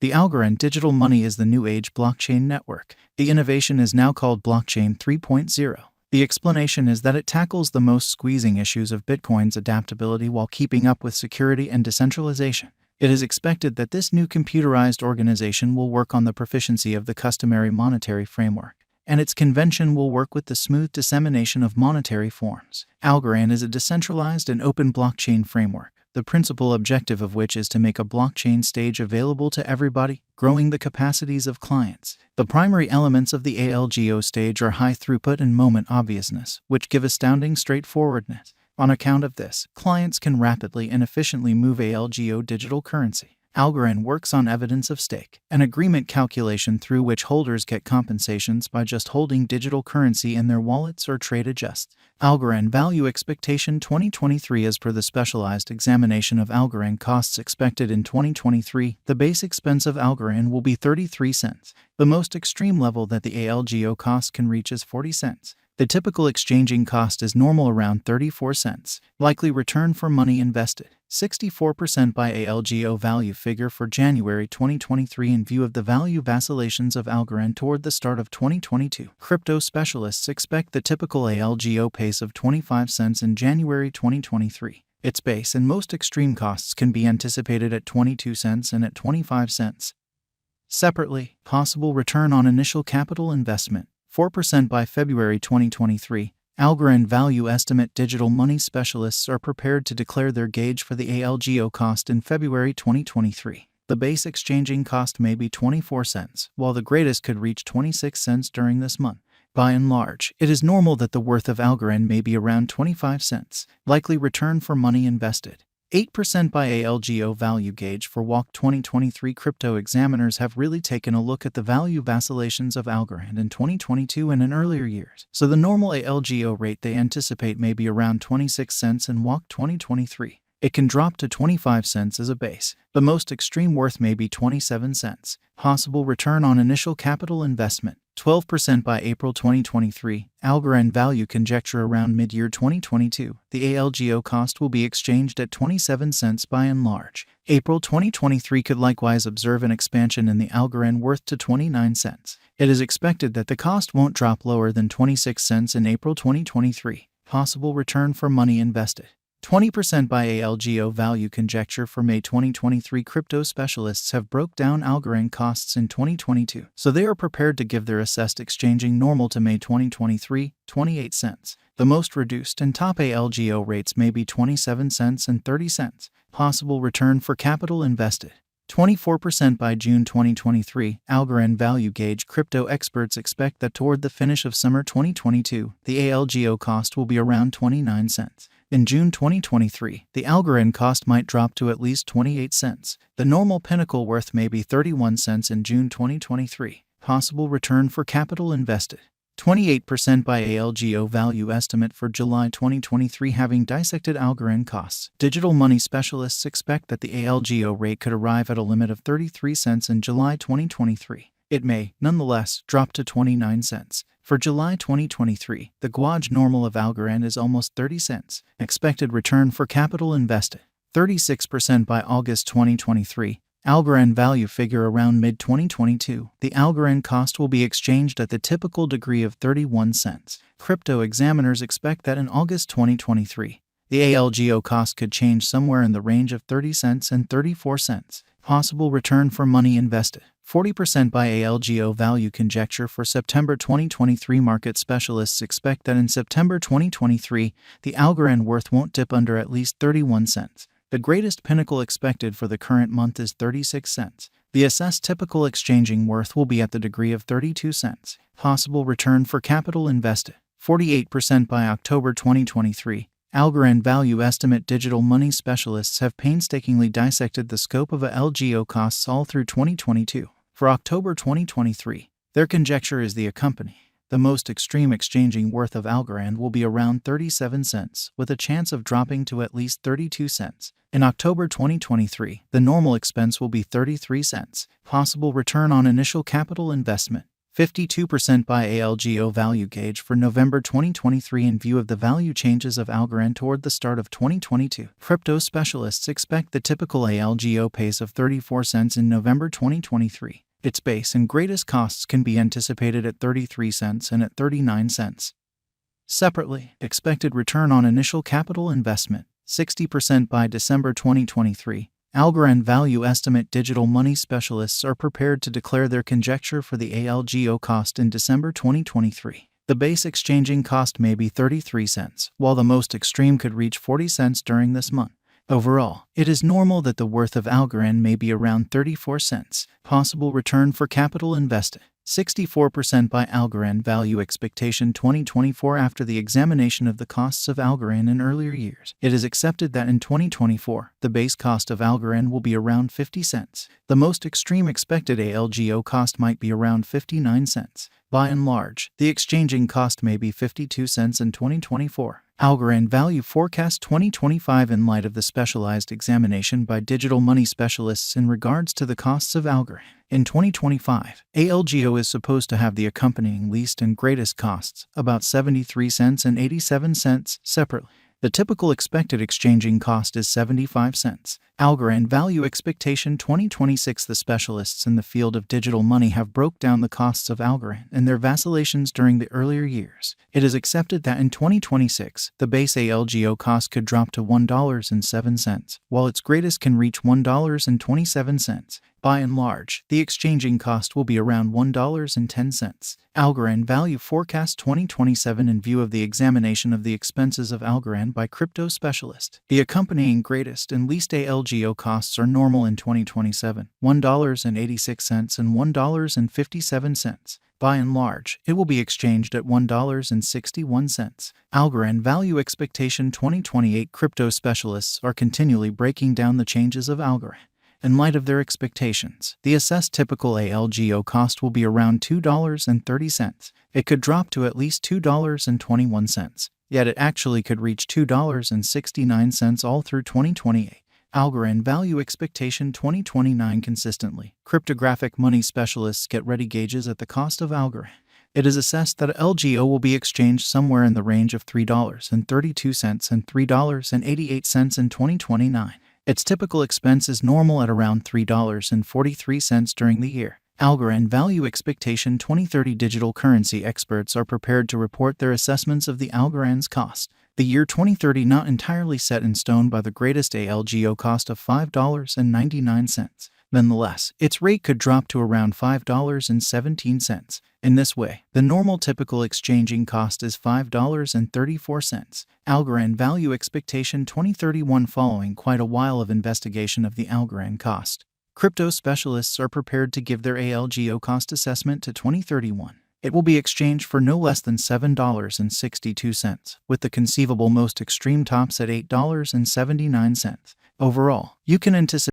The Algorand digital money is the new age blockchain network. The innovation is now called Blockchain 3.0. The explanation is that it tackles the most squeezing issues of Bitcoin's adaptability while keeping up with security and decentralization. It is expected that this new computerized organization will work on the proficiency of the customary monetary framework, and its convention will work with the smooth dissemination of monetary forms. Algorand is a decentralized and open blockchain framework, the principal objective of which is to make a blockchain stage available to everybody, growing the capacities of clients. The primary elements of the ALGO stage are high throughput and moment obviousness, which give astounding straightforwardness. On account of this, clients can rapidly and efficiently move ALGO digital currency. Algorand works on evidence of stake, an agreement calculation through which holders get compensations by just holding digital currency in their wallets or trade adjusts. Algorand Value Expectation 2023. As per the specialized examination of Algorand costs expected in 2023, the base expense of Algorand will be 33 cents. The most extreme level that the ALGO cost can reach is 40 cents. The typical exchanging cost is normal around 34 cents. Likely return for money invested, 64% by ALGO value figure for January 2023 in view of the value vacillations of Algorand toward the start of 2022. Crypto specialists expect the typical ALGO pace of 25 cents in January 2023. Its base and most extreme costs can be anticipated at 22 cents and at 25 cents. Separately, possible return on initial capital investment, 4% by February 2023. Algorand value estimate digital money specialists are prepared to declare their gauge for the ALGO cost in February 2023. The base exchanging cost may be 24 cents, while the greatest could reach 26 cents during this month. By and large, it is normal that the worth of Algorand may be around 25 cents. Likely return for money invested, 8% by ALGO value gauge for WALC 2023. Crypto examiners have really taken a look at the value vacillations of Algorand in 2022 and in earlier years, so the normal ALGO rate they anticipate may be around 26 cents in WALC 2023. It can drop to 25 cents as a base. The most extreme worth may be 27 cents. Possible return on initial capital investment, 12% by April 2023. Algorand value conjecture around mid-year 2022. The ALGO cost will be exchanged at 27 cents by and large. April 2023 could likewise observe an expansion in the Algorand worth to 29 cents. It is expected that the cost won't drop lower than 26 cents in April 2023. Possible return for money invested, 20% by ALGO value conjecture for May 2023. Crypto specialists have broke down Algorand costs in 2022, so they are prepared to give their assessed exchanging normal to May 2023, 28 cents. The most reduced and top ALGO rates may be 27 cents and 30 cents. Possible return for capital invested, 24% by June 2023. Algorand value gauge crypto experts expect that toward the finish of summer 2022, the ALGO cost will be around 29 cents. In June 2023, the Algorand cost might drop to at least 28 cents. The normal pinnacle worth may be 31 cents in June 2023. Possible return for capital invested, 28% by ALGO value estimate for July 2023. Having dissected Algorand costs, digital money specialists expect that the ALGO rate could arrive at a limit of 33 cents in July 2023. It may, nonetheless, drop to 29 cents. For July 2023, the gauge normal of Algorand is almost 30 cents. Expected return for capital invested, 36% by August 2023. Algorand value figure around mid-2022. The Algorand cost will be exchanged at the typical degree of 31 cents. Crypto examiners expect that in August 2023, the ALGO cost could change somewhere in the range of 30 cents and 34 cents. Possible return for money invested, 40% by ALGO value conjecture for September 2023. Market specialists expect that in September 2023, the Algorand worth won't dip under at least 31 cents. The greatest pinnacle expected for the current month is 36 cents. The assessed typical exchanging worth will be at the degree of 32 cents. Possible return for capital invested, 48% by October 2023. Algorand value estimate digital money specialists have painstakingly dissected the scope of ALGO costs all through 2022. For October 2023, their conjecture is the accompanying. The most extreme exchanging worth of Algorand will be around 37 cents, with a chance of dropping to at least 32 cents. In October 2023, the normal expense will be 33 cents. Possible return on initial capital investment, 52% by Algo value gauge for November 2023 in view of the value changes of Algorand toward the start of 2022. Crypto specialists expect the typical Algo pace of 34 cents in November 2023. Its base and greatest costs can be anticipated at 33 cents and at 39 cents. Separately, expected return on initial capital investment, 60% by December 2023. Algorand value estimate digital money specialists are prepared to declare their conjecture for the Algo cost in December 2023. The base exchanging cost may be 33 cents, while the most extreme could reach 40 cents during this month. Overall, it is normal that the worth of Algorand may be around 34 cents. Possible return for capital invested, 64% by Algorand value expectation 2024. After the examination of the costs of Algorand in earlier years, it is accepted that in 2024, the base cost of Algorand will be around 50 cents. The most extreme expected Algo cost might be around 59 cents. By and large, the exchanging cost may be 52 cents in 2024. Algorand value forecast 2025 in light of the specialized examination by digital money specialists in regards to the costs of Algorand. In 2025, Algo is supposed to have the accompanying least and greatest costs, about 73 cents and 87 cents, separately. The typical expected exchanging cost is 75 cents. Algorand value expectation 2026. The specialists in the field of digital money have broke down the costs of Algorand and their vacillations during the earlier years. It is accepted that in 2026, the base Algo cost could drop to $1.07, while its greatest can reach $1.27. By and large, the exchanging cost will be around $1.10. Algorand value forecast 2027 in view of the examination of the expenses of Algorand by crypto specialists. The accompanying greatest and least Algo costs are normal in 2027, $1.86 and $1.57. By and large, it will be exchanged at $1.61. Algorand value expectation 2028. Crypto specialists are continually breaking down the changes of Algorand. In light of their expectations, the assessed typical Algo cost will be around $2.30. It could drop to at least $2.21, yet it actually could reach $2.69 all through 2028. Algorand value expectation 2029 consistently. Cryptographic money specialists get ready gauges at the cost of Algorand. It is assessed that Algo will be exchanged somewhere in the range of $3.32 and $3.88 in 2029. Its typical expense is normal at around $3.43 during the year. Algorand value expectation 2030. Digital currency experts are prepared to report their assessments of the Algorand's cost. The year 2030 not entirely set in stone by the greatest Algo cost of $5.99. Nonetheless, its rate could drop to around $5.17. In this way, the normal typical exchanging cost is $5.34. Algorand value expectation 2031. Following quite a while of investigation of the Algorand cost, crypto specialists are prepared to give their Algo cost assessment to 2031. It will be exchanged for no less than $7.62, with the conceivable most extreme tops at $8.79. Overall, you can anticipate